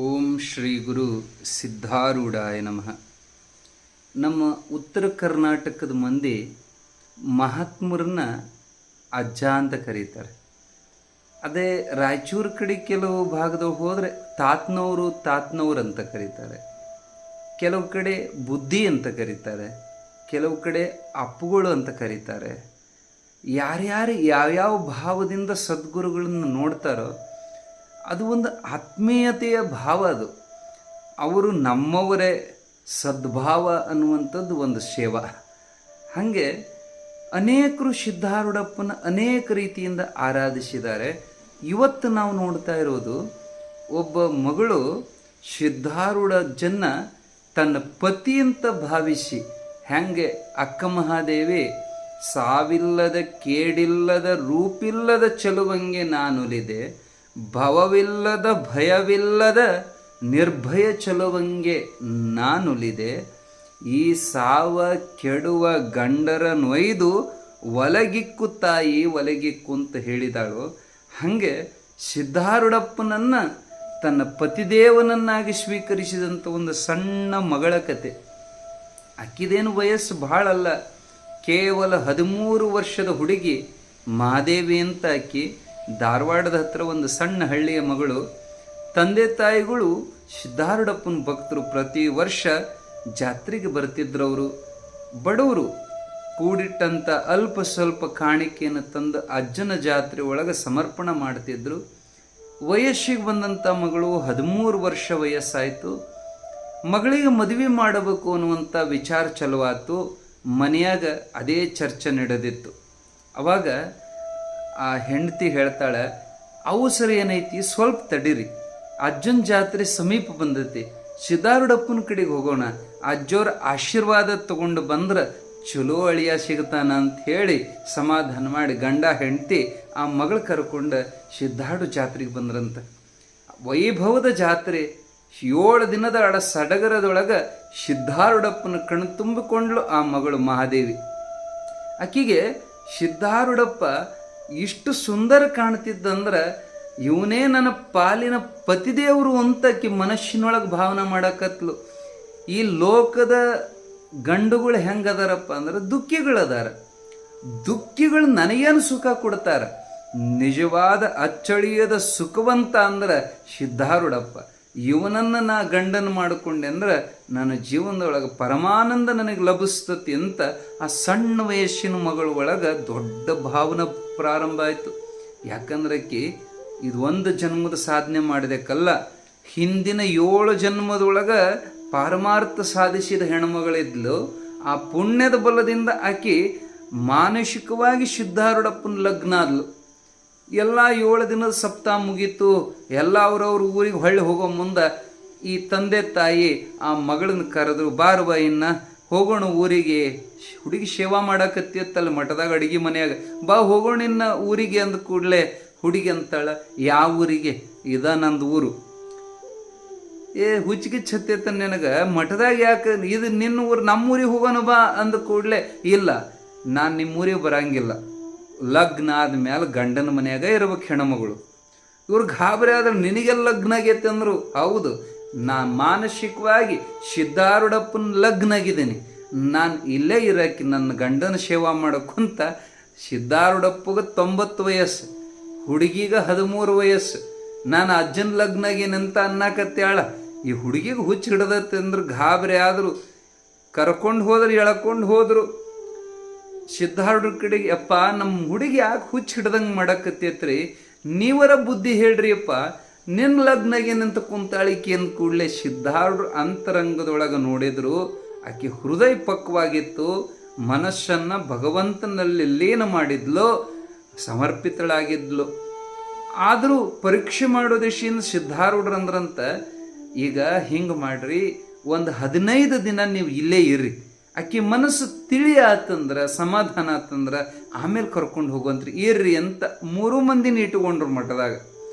ಓಂ ಶ್ರೀ ಗುರು ಸಿದ್ಧಾರೂಢಾಯ ನಮಃ. ನಮ್ಮ ಉತ್ತರ ಕರ್ನಾಟಕದ ಮಂದಿ ಮಹಾತ್ಮರನ್ನ ಅಜ್ಜ ಅಂತ ಕರೀತಾರೆ. ಅದೇ ರಾಯಚೂರು ಕಡೆ ಕೆಲವು ಭಾಗದವ್ರು ಹೋದರೆ ತಾತ್ನವ್ರು ಅಂತ ಕರೀತಾರೆ. ಕೆಲವು ಕಡೆ ಬುದ್ಧಿ ಅಂತ ಕರೀತಾರೆ, ಕೆಲವು ಕಡೆ ಅಪ್ಪುಗಳು ಅಂತ ಕರೀತಾರೆ. ಯಾರ್ಯಾರು ಯಾವ್ಯಾವ ಭಾವದಿಂದ ಸದ್ಗುರುಗಳನ್ನು ನೋಡ್ತಾರೋ ಅದು ಒಂದು ಆತ್ಮೀಯತೆಯ ಭಾವ. ಅವರು ನಮ್ಮವರೇ, ಸದ್ಭಾವ ಅನ್ನುವಂಥದ್ದು ಒಂದು ಸೇವಾ. ಹಾಗೆ ಅನೇಕರು ಸಿದ್ಧಾರೂಢಪ್ಪನ ಅನೇಕ ರೀತಿಯಿಂದ ಆರಾಧಿಸಿದ್ದಾರೆ. ಇವತ್ತು ನಾವು ನೋಡ್ತಾ ಇರೋದು ಒಬ್ಬ ಮಗಳು ಸಿದ್ಧಾರೂಢಜ್ಜನ್ನ ತನ್ನ ಪತಿ ಅಂತ ಭಾವಿಸಿ, ಹೆಂಗೆ ಅಕ್ಕ ಮಹಾದೇವಿ ಸಾವಿಲ್ಲದ ಕೇಡಿಲ್ಲದ ರೂಪಿಲ್ಲದ ಚಲುವಂಗೆ ನಾನುಲಿದೆ, ಭವವಿಲ್ಲದ ಭಯವಿಲ್ಲದ ನಿರ್ಭಯ ಚಲುವಂಗೆ ನಾನುಲಿದೆ, ಈ ಸಾವ ಕೆಡುವ ಗಂಡರ ನೊಯ್ದು ಒಲಗಿಕ್ಕು ತಾಯಿ ಒಲಗಿಕ್ಕು ಅಂತ ಹೇಳಿದಾಳು. ಹಾಗೆ ಸಿದ್ಧಾರೂಢಪ್ಪನನ್ನು ತನ್ನ ಪತಿದೇವನನ್ನಾಗಿ ಸ್ವೀಕರಿಸಿದಂಥ ಒಂದು ಸಣ್ಣ ಮಗಳ ಕತೆ. ಆಕಿದೇನು ವಯಸ್ಸು ಭಾಳ ಅಲ್ಲ, ಕೇವಲ 13 ವರ್ಷದ ಹುಡುಗಿ ಮಹಾದೇವಿ ಅಂತ. ಆಕಿ ಧಾರವಾಡದ ಹತ್ರ ಒಂದು ಸಣ್ಣ ಹಳ್ಳಿಯ ಮಗಳು. ತಂದೆ ತಾಯಿಗಳು ಸಿದ್ಧಾರೂಢಪ್ಪನ ಭಕ್ತರು. ಪ್ರತಿ ವರ್ಷ ಜಾತ್ರೆಗೆ ಬರ್ತಿದ್ರವರು. ಬಡವರು ಕೂಡಿಟ್ಟಂಥ ಅಲ್ಪ ಸ್ವಲ್ಪ ಕಾಣಿಕೆಯನ್ನು ತಂದು ಅಜ್ಜನ ಜಾತ್ರೆ ಒಳಗೆ ಸಮರ್ಪಣೆ ಮಾಡ್ತಿದ್ರು. ವಯಸ್ಸಿಗೆ ಬಂದಂಥ ಮಗಳು 13 ವರ್ಷ ವಯಸ್ಸಾಯಿತು. ಮಗಳಿಗೆ ಮದುವೆ ಮಾಡಬೇಕು ಅನ್ನುವಂಥ ವಿಚಾರ ಚಲುವಾತು. ಮನೆಯಾಗ ಅದೇ ಚರ್ಚೆ ನಡೆದಿತ್ತು. ಅವಾಗ ಆ ಹೆಂಡತಿ ಹೇಳ್ತಾಳೆ, ಅವಸರ ಏನೈತಿ, ಸ್ವಲ್ಪ ತಡೀರಿ, ಅಜ್ಜನ ಜಾತ್ರೆ ಸಮೀಪ ಬಂದೈತಿ, ಸಿದ್ಧಾರೂಢಪ್ಪನ ಕಡೆಗೆ ಹೋಗೋಣ, ಅಜ್ಜೋರ ಆಶೀರ್ವಾದ ತಗೊಂಡು ಬಂದ್ರೆ ಚಲೋ ಅಳಿಯ ಸಿಗ್ತಾನ ಅಂತ ಹೇಳಿ ಸಮಾಧಾನ ಮಾಡಿ ಗಂಡ ಹೆಂಡತಿ ಆ ಮಗಳು ಕರ್ಕೊಂಡು ಸಿದ್ಧಾರೂಢ ಜಾತ್ರೆಗೆ ಬಂದ್ರಂತ. ವೈಭವದ ಜಾತ್ರೆ 7 ದಿನದ ಸಡಗರದೊಳಗೆ ಸಿದ್ಧಾರೂಢಪ್ಪನ ಕಣ್ಣು ತುಂಬಿಕೊಂಡ್ಲು ಆ ಮಗಳು ಮಹಾದೇವಿ. ಆಕಿಗೆ ಸಿದ್ಧಾರೂಢಪ್ಪ ಇಷ್ಟು ಸುಂದರ ಕಾಣ್ತಿದ್ದಂದ್ರೆ ಇವನೇ ನನ್ನ ಪಾಲಿನ ಪತಿದೇವರು ಅಂತ ಆಕಿ ಮನಸ್ಸಿನೊಳಗೆ ಭಾವನೆ ಮಾಡಕತ್ಲು. ಈ ಲೋಕದ ಗಂಡುಗಳು ಹೆಂಗದಾರಪ್ಪ ಅಂದ್ರೆ ದುಃಖಿಗಳದಾರ. ದುಃಖಿಗಳು ನನಗೇನು ಸುಖ ಕೊಡ್ತಾರ, ನಿಜವಾದ ಅಚ್ಚಳಿಯದ ಸುಖವಂತ ಅಂದ್ರೆ ಸಿದ್ಧಾರೂಢಪ್ಪ. ಇವನನ್ನು ನಾ ಗಂಡನ ಮಾಡಿಕೊಂಡೆ ಅಂದ್ರೆ ನನ್ನ ಜೀವನದೊಳಗೆ ಪರಮಾನಂದ ನನಗೆ ಲಭಿಸ್ತತಿ ಅಂತ ಆ ಸಣ್ಣ ವಯಸ್ಸಿನ ಮಗಳ ಒಳಗೆ ದೊಡ್ಡ ಭಾವನೆ ಪ್ರಾರಂಭ ಆಯಿತು. ಯಾಕಂದ್ರೆ ಇದು ಒಂದು ಜನ್ಮದ ಸಾಧನೆ ಮಾಡಿದಕ್ಕಲ್ಲ, ಹಿಂದಿನ 7 ಜನ್ಮದೊಳಗೆ ಪಾರಮಾರ್ಥ ಸಾಧಿಸಿದ ಹೆಣ್ಮಗಳಿದ್ಲು. ಆ ಪುಣ್ಯದ ಬಲದಿಂದ ಆಕೆ ಮಾನಸಿಕವಾಗಿ ಸಿದ್ಧಾರೂಢಪ್ಪನ ಲಗ್ನ ಆದ್ಲು. ಎಲ್ಲ 7 ದಿನದ ಸಪ್ತಾಹ ಮುಗೀತು. ಎಲ್ಲ ಅವ್ರವ್ರ ಊರಿಗೆ ಹೊಳ್ಳಿ ಹೋಗೋ ಮುಂದೆ ಈ ತಂದೆ ತಾಯಿ ಆ ಮಗಳನ್ನ ಕರೆದ್ರು, ಬಾರುವ ಇನ್ನ ಹೋಗೋಣ ಊರಿಗೆ, ಹುಡುಗಿ ಸೇವಾ ಮಾಡಕತ್ತಿತ್ತಲ್ಲ ಮಠದಾಗ ಅಡುಗೆ ಮನೆಯಾಗ, ಬಾ ಹೋಗೋಣ ಇನ್ನ ಊರಿಗೆ ಅಂದ ಕೂಡಲೇ ಹುಡುಗಿ ಅಂತಾಳ, ಯಾವ ಊರಿಗೆ, ಇದ ನಂದು ಊರು. ಹುಚ್ಚಿಗೆ ಛತ್ತೈತ ನನಗೆ, ಮಠದಾಗ ಯಾಕೆ, ಇದು ನಿನ್ನ ಊರು, ನಮ್ಮೂರಿಗೆ ಹೋಗೋಣ ಬಾ ಅಂದ ಕೂಡಲೇ, ಇಲ್ಲ ನಾನು ನಿಮ್ಮೂರಿಗೆ ಬರಂಗಿಲ್ಲ, ಲಗ್ನ ಆದ್ಮೇಲೆ ಗಂಡನ ಮನೆಯಾಗ ಇರ್ಬೇಕು ಹೆಣ್ಮಗಳು. ಇವ್ರು ಗಾಬರಿ ಆದ್ರೆ ನಿನಗೆಲ್ಲ ಲಗ್ನ ಆಗೈತೆ ಅಂದರು. ಹೌದು, ನಾನು ಮಾನಸಿಕವಾಗಿ ಸಿದ್ಧಾರೂಢಪ್ಪನ ಲಗ್ನ ಆಗಿದ್ದೀನಿ, ನಾನು ಇಲ್ಲೇ ಇರಕ್ಕೆ ನನ್ನ ಗಂಡನ ಸೇವಾ ಮಾಡೋಕ್ಕಂತ. ಸಿದ್ಧಾರೂಢಪ್ಪಗೆ 90 ವಯಸ್ಸು, ಹುಡುಗಿಗೆ 13 ವಯಸ್ಸು. ನಾನು ಅಜ್ಜನ ಲಗ್ನ ಆಗೇನಂತ ಅನ್ನಕತ್ತಾಳ. ಈ ಹುಡುಗಿಗೆ ಹುಚ್ಚು ಹಿಡ್ದತ್ತೆ ಅಂದ್ರೆ ಗಾಬರಿ ಆದರು. ಕರ್ಕೊಂಡು ಹೋದ್ರು, ಎಳ್ಕೊಂಡು ಹೋದರು. ಸಿದ್ಧಾರೂಢರ ಕಡೆಗೆ, ಅಪ್ಪ ನಮ್ಮ ಹುಡುಗಿ ಯಾಕೆ ಹುಚ್ಚು ಹಿಡ್ದಂಗೆ ಮಾಡಕತ್ತೈತ್ರಿ, ನೀವರ ಬುದ್ಧಿ ಹೇಳ್ರಿ ಅಪ್ಪ, ನಿನ್ನ ಲಗ್ನಾಗೇನಂತ ಕುಂತಾಳಿಕೆ ಅಂದ ಕೂಡಲೇ ಸಿದ್ಧಾರೂಢರು ಅಂತರಂಗದೊಳಗೆ ನೋಡಿದ್ರು. ಆಕೆ ಹೃದಯ ಪಕ್ವಾಗಿತ್ತು, ಮನಸ್ಸನ್ನು ಭಗವಂತನಲ್ಲಿ ಲೀನ ಮಾಡಿದ್ಲು, ಸಮರ್ಪಿತಳಾಗಿದ್ಲು. ಆದರೂ ಪರೀಕ್ಷೆ ಮಾಡೋ ದಿಶೆಯಿಂದ ಸಿದ್ಧಾರೂಢರು ಅಂದ್ರಂತ, ಈಗ ಹಿಂಗೆ ಮಾಡ್ರಿ, ಒಂದು 15 ದಿನ ನೀವು ಇಲ್ಲೇ ಇರ್ರಿ, ಆಕೆ ಮನಸ್ಸು ತಿಳಿ ಆತಂದ್ರೆ, ಸಮಾಧಾನ ಆತಂದ್ರೆ ಆಮೇಲೆ ಕರ್ಕೊಂಡು ಹೋಗುವಂತ್ರಿ, ಇರ್ರಿ ಅಂತ 3 ಮಂದಿನ ಇಟ್ಟುಕೊಂಡ್ರು ಮಠದಾಗ.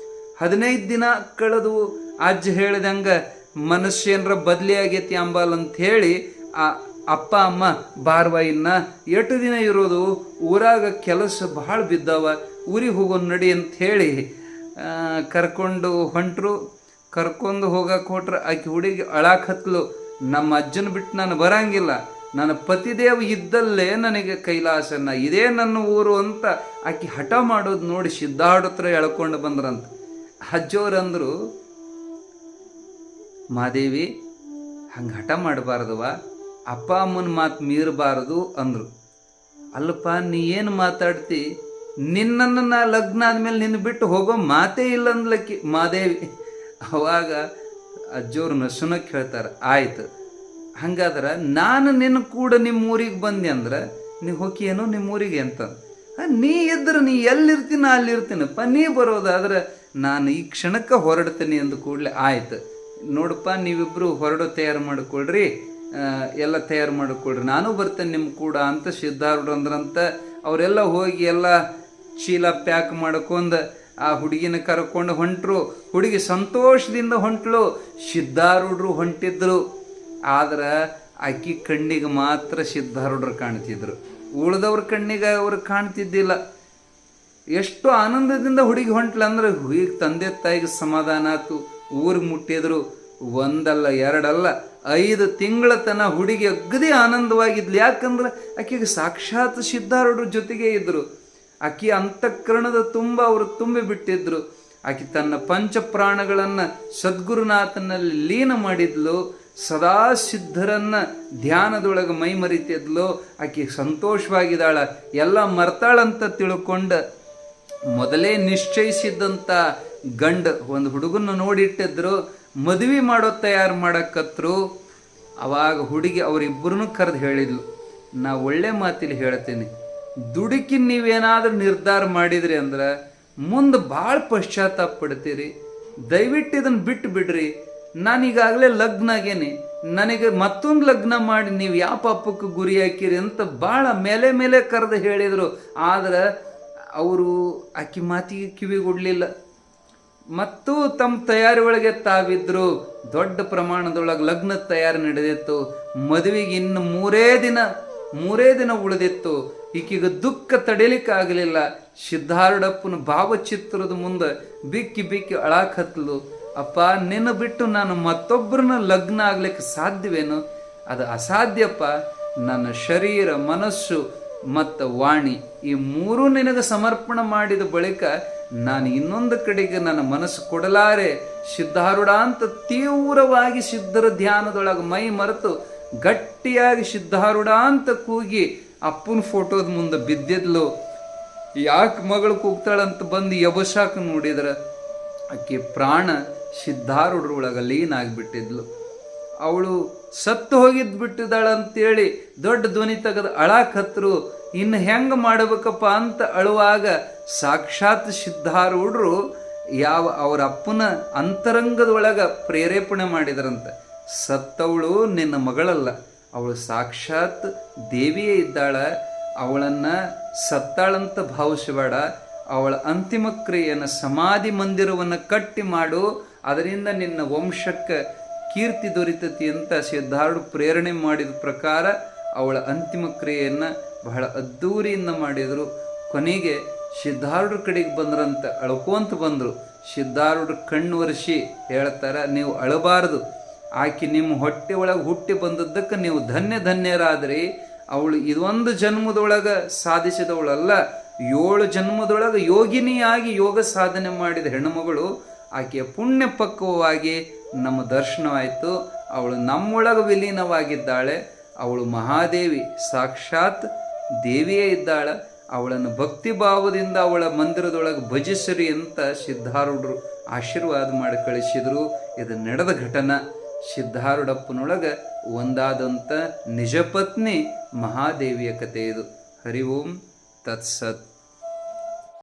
15 ದಿನ ಕಳೆದು ಅಜ್ಜ ಹೇಳ್ದಂಗೆ ಮನಸ್ಸೇನರ ಬದಲಿ ಆಗೈತಿ ಅಂಬಲ್ ಅಂತ ಹೇಳಿ ಆ ಅಪ್ಪ ಅಮ್ಮ, ಬಾರ್ವ ಇನ್ನ 8 ದಿನ ಇರೋದು, ಊರಾಗ ಕೆಲಸ ಭಾಳ ಬಿದ್ದಾವ, ಊರಿಗೆ ಹೋಗೋ ನಡಿ ಅಂತ ಹೇಳಿ ಕರ್ಕೊಂಡು ಹೊಂಟರು. ಕರ್ಕೊಂಡು ಹೋಗಕ್ಕೆ ಹೊಟ್ರೆ ಆಕೆ ಹುಡುಗಿ ಅಳಾಕ್ ಹತ್ಲು, ನಮ್ಮ ಅಜ್ಜನ ಬಿಟ್ಟು ನಾನು ಬರಂಗಿಲ್ಲ, ನನ್ನ ಪತಿದೇವ ಇದ್ದಲ್ಲೇ ನನಗೆ ಕೈಲಾಸನ, ಇದೇ ನನ್ನ ಊರು ಅಂತ ಆಕೆ ಹಠ ಮಾಡೋದು ನೋಡಿ ಸಿದ್ಧಾರೂಢ ಹತ್ರ ಎಳ್ಕೊಂಡು ಬಂದ್ರಂತ. ಅಜ್ಜೋರಂದ್ರು, ಮಾದೇವಿ ಹಂಗೆ ಹಠ ಮಾಡಬಾರ್ದವ, ಅಪ್ಪ ಅಮ್ಮನ ಮಾತು ಮೀರಬಾರದು ಅಂದರು. ಅಲ್ಲಪ್ಪ ನೀ ಏನು ಮಾತಾಡ್ತಿ, ನಿನ್ನನ್ನು ನಾ ಲಗ್ನ ಆದಮೇಲೆ ನಿನ್ನ ಬಿಟ್ಟು ಹೋಗೋ ಮಾತೇ ಇಲ್ಲ ಅಂದ್ಲಕ್ಕಿ ಮಾದೇವಿ. ಅವಾಗ ಅಜ್ಜೋರು ನಸುನಕ್ಕೆ ಹೇಳ್ತಾರೆ, ಆಯ್ತು ಹಂಗಾದ್ರೆ ನಾನು ನಿನ್ನ ಕೂಡ ನಿಮ್ಮ ಊರಿಗೆ ಬಂದೆ ಅಂದ್ರೆ ನೀವು ಹೋಗಿಯೇನೋ ನಿಮ್ಮ ಊರಿಗೆ ಅಂತ. ನೀ ಇದ್ರೆ ನೀ ಎಲ್ಲಿರ್ತೀನಿ ಅಲ್ಲಿರ್ತೀನಪ್ಪ, ನೀ ಬರೋದಾದ್ರೆ ನಾನು ಈ ಕ್ಷಣಕ್ಕೆ ಹೊರಡ್ತೀನಿ ಅಂದ ಕೂಡಲೇ ಆಯ್ತು ನೋಡಪ್ಪ ನೀವಿಬ್ಬರು ಹೊರಡೋ ತಯಾರು ಮಾಡಿಕೊಳ್ರಿ, ಎಲ್ಲ ತಯಾರು ಮಾಡಿಕೊಳ್ರಿ, ನಾನು ಬರ್ತೇನೆ ನಿಮ್ಮ ಕೂಡ ಅಂತ ಸಿದ್ಧಾರೂಢ ಅಂದ್ರಂತ. ಅವರೆಲ್ಲ ಹೋಗಿ ಎಲ್ಲ ಚೀಲ ಪ್ಯಾಕ್ ಮಾಡ್ಕೊಂಡು ಆ ಹುಡುಗಿನ ಕರ್ಕೊಂಡು ಹೊಂಟ್ರು. ಹುಡುಗಿ ಸಂತೋಷದಿಂದ ಹೊಂಟ್ಲು, ಸಿದ್ಧಾರೂಢರು ಹೊಂಟಿದ್ರು. ಆದ್ರೆ ಆಕಿ ಕಣ್ಣಿಗೆ ಮಾತ್ರ ಸಿದ್ಧಾರೂಢರು ಕಾಣ್ತಿದ್ರು, ಉಳಿದವ್ರ ಕಣ್ಣಿಗೆ ಅವ್ರು ಕಾಣ್ತಿದ್ದಿಲ್ಲ. ಎಷ್ಟು ಆನಂದದಿಂದ ಹುಡುಗಿ ಹೊಂಟ್ಲಂದ್ರೆ ಈಗ ತಂದೆ ತಾಯಿಗೆ ಸಮಾಧಾನ ಆಯ್ತು. ಊರಿಗೆ ಮುಟ್ಟಿದ್ರು, ಒಂದಲ್ಲ ಎರಡಲ್ಲ 5 ತಿಂಗಳ ತನ ಹುಡುಗಿ ಅಗದಿ ಆನಂದವಾಗಿದ್ಲು. ಯಾಕಂದ್ರೆ ಆಕೆಗೆ ಸಾಕ್ಷಾತ್ ಸಿದ್ಧಾರೂಢರ ಜೊತೆಗೆ ಇದ್ರು. ಆಕೆ ಅಂತಃಕರಣದ ತುಂಬ ಅವರು ತುಂಬಿ ಬಿಟ್ಟಿದ್ರು. ಆಕೆ ತನ್ನ ಪಂಚ ಪ್ರಾಣಗಳನ್ನು ಸದ್ಗುರುನಾಥನಲ್ಲಿ ಲೀನ ಮಾಡಿದ್ಲು. ಸದಾ ಸಿದ್ಧರನ್ನ ಧ್ಯಾನದೊಳಗೆ ಮೈ ಮರಿತಿದ್ಲು. ಆಕೆ ಸಂತೋಷವಾಗಿದ್ದಾಳ, ಎಲ್ಲ ಮರ್ತಾಳಂತ ತಿಳ್ಕೊಂಡ ಮೊದಲೇ ನಿಶ್ಚಯಿಸಿದ್ದಂಥ ಗಂಡ ಒಂದು ಹುಡುಗನ ನೋಡಿಟ್ಟಿದ್ರು, ಮದುವೆ ಮಾಡೋ ತಯಾರು ಮಾಡಕತ್ರು. ಅವಾಗ ಹುಡುಗಿ ಅವರಿಬ್ಬರನ್ನು ಕರೆದು ಹೇಳಿದ್ಲು, ನಾ ಒಳ್ಳೆ ಮಾತಿಲಿ ಹೇಳ್ತೀನಿ, ದುಡುಕಿ ನೀವೇನಾದ್ರೂ ನಿರ್ಧಾರ ಮಾಡಿದ್ರಿ ಅಂದ್ರೆ ಮುಂದೆ ಭಾಳ ಪಶ್ಚಾತ್ತಾಪ ಪಡ್ತೀರಿ. ದಯವಿಟ್ಟು ಇದನ್ನು ಬಿಟ್ಟು ಬಿಡ್ರಿ. ನಾನೀಗಾಗಲೇ ಲಗ್ನ ಆಗೇನಿ, ನನಗೆ ಮತ್ತೊಂದು ಲಗ್ನ ಮಾಡಿ ನೀವು ಯಾವ ಪಾಪಕ್ಕೆ ಗುರಿ ಹಾಕಿರಿ ಅಂತ ಭಾಳ ಮೇಲೆ ಮೇಲೆ ಕರೆದು ಹೇಳಿದರು. ಆದ್ರೆ ಅವರು ಆಕಿ ಮಾತಿಗೆ ಕಿವಿಗೊಡ್ಲಿಲ್ಲ. ಮತ್ತು ತಮ್ಮ ತಯಾರಿ ಒಳಗೆ ತಾವಿದ್ರು. ದೊಡ್ಡ ಪ್ರಮಾಣದೊಳಗೆ ಲಗ್ನದ ತಯಾರಿ ನಡೆದಿತ್ತು. ಮದುವೆಗೆ ಇನ್ನು ಮೂರೇ ದಿನ ಉಳಿದಿತ್ತು. ಈಕೆಗೆ ದುಃಖ ತಡಿಲಿಕ್ಕಾಗಲಿಲ್ಲ. ಸಿದ್ಧಾರೂಢಪ್ಪನ ಭಾವಚಿತ್ರದ ಮುಂದೆ ಬಿಕ್ಕಿ ಬಿಕ್ಕಿ ಅಳಾಕ್ ಹತ್ಲು. ಅಪ್ಪ ನಿನ್ನ ಬಿಟ್ಟು ನಾನು ಮತ್ತೊಬ್ಬರನ್ನ ಲಗ್ನ ಆಗ್ಲಿಕ್ಕೆ ಸಾಧ್ಯವೇನು? ಅದು ಅಸಾಧ್ಯಪ್ಪ. ನನ್ನ ಶರೀರ, ಮನಸ್ಸು ಮತ್ತು ವಾಣಿ ಈ ಮೂರೂ ನಿನಗೆ ಸಮರ್ಪಣೆ ಮಾಡಿದ ಬಳಿಕ ನಾನು ಇನ್ನೊಂದು ಕಡೆಗೆ ನನ್ನ ಮನಸ್ಸು ಕೊಡಲಾರೆ. ಸಿದ್ಧಾರೂಢ ಅಂತ ತೀವ್ರವಾಗಿ ಸಿದ್ಧರ ಧ್ಯಾನದೊಳಗೆ ಮೈ ಮರೆತು ಗಟ್ಟಿಯಾಗಿ ಸಿದ್ಧಾರೂಢ ಅಂತ ಕೂಗಿ ಅಪ್ಪನ ಫೋಟೋದ ಮುಂದೆ ಬಿದ್ದಿದ್ಲು. ಯಾಕೆ ಮಗಳು ಕೂಗ್ತಾಳಂತ ಬಂದು ಎಬಸಾಕ ನೋಡಿದ್ರ ಆಕೆ ಪ್ರಾಣ ಸಿದ್ಧಾರೂಢರೊಳಗೆ ಲೀನ ಆಗಿಬಿಟ್ಟಿದ್ಲು. ಅವಳು ಸತ್ತು ಹೋಗಿದ್ದು ಬಿಟ್ಟಿದ್ದಾಳಂತೇಳಿ ದೊಡ್ಡ ಧ್ವನಿ ತೆಗೆದು ಅಳಾಕ್ ಹತ್ರು. ಇನ್ನು ಹೆಂಗೆ ಮಾಡಬೇಕಪ್ಪ ಅಂತ ಅಳುವಾಗ ಸಾಕ್ಷಾತ್ ಸಿದ್ಧಾರೂಢರು ಅವರ ಅಪ್ಪನ ಅಂತರಂಗದೊಳಗೆ ಪ್ರೇರೇಪಣೆ ಮಾಡಿದ್ರಂತೆ. ಸತ್ತವಳು ನಿನ್ನ ಮಗಳಲ್ಲ, ಅವಳು ಸಾಕ್ಷಾತ್ ದೇವಿಯೇ ಇದ್ದಾಳ. ಅವಳನ್ನು ಸತ್ತಾಳಂತ ಭಾವಿಸಬೇಡ. ಅವಳ ಅಂತಿಮ ಕ್ರಿಯೆಯನ್ನು ಸಮಾಧಿ ಮಂದಿರವನ್ನು ಕಟ್ಟಿ ಮಾಡು, ಅದರಿಂದ ನಿನ್ನ ವಂಶಕ್ಕೆ ಕೀರ್ತಿ ದೊರೀತತಿ ಅಂತ ಸಿದ್ಧಾರೂಢ ಪ್ರೇರಣೆ ಮಾಡಿದ ಪ್ರಕಾರ ಅವಳ ಅಂತಿಮ ಕ್ರಿಯೆಯನ್ನು ಬಹಳ ಅದ್ದೂರಿಯಿಂದ ಮಾಡಿದರು. ಕೊನೆಗೆ ಸಿದ್ಧಾರೂಢರ ಕಡೆಗೆ ಬಂದ್ರಂತ ಅಳ್ಕೊಂತ ಬಂದರು. ಸಿದ್ಧಾರೂಢರ ಕಣ್ಣು ಒರೆಸಿ ಹೇಳ್ತಾರೆ, ನೀವು ಅಳಬಾರದು, ಆಕೆ ನಿಮ್ಮ ಹೊಟ್ಟೆ ಒಳಗೆ ಹುಟ್ಟಿ ಬಂದದ್ದಕ್ಕೆ ನೀವು ಧನ್ಯರಾದ್ರಿ. ಅವಳು ಇದೊಂದು ಜನ್ಮದೊಳಗೆ ಸಾಧಿಸಿದವಳಲ್ಲ, 7 ಜನ್ಮದೊಳಗೆ ಯೋಗಿನಿಯಾಗಿ ಯೋಗ ಸಾಧನೆ ಮಾಡಿದ ಹೆಣ್ಣುಮಗಳು. ಆಕೆಯ ಪುಣ್ಯ ಪಕ್ವವಾಗಿ ನಮ್ಮ ದರ್ಶನವಾಯಿತು. ಅವಳು ನಮ್ಮೊಳಗೆ ವಿಲೀನವಾಗಿದ್ದಾಳೆ. ಅವಳು ಮಹಾದೇವಿ, ಸಾಕ್ಷಾತ್ ದೇವಿಯೇ ಇದ್ದಾಳೆ. ಅವಳನ್ನು ಭಕ್ತಿ ಭಾವದಿಂದ ಅವಳ ಮಂದಿರದೊಳಗೆ ಭಜಿಸ್ರಿ ಅಂತ ಸಿದ್ಧಾರೂಢರು ಆಶೀರ್ವಾದ ಮಾಡಿ ಕಳಿಸಿದರು. ಇದು ನಡೆದ ಘಟನಾ. ಸಿದ್ಧಾರೂಢಪ್ಪನೊಳಗೆ ಒಂದಾದಂಥ ನಿಜಪತ್ನಿ ಮಹಾದೇವಿಯ ಕಥೆ ಇದು. ಹರಿ ಓಂ ತತ್ಸತ್.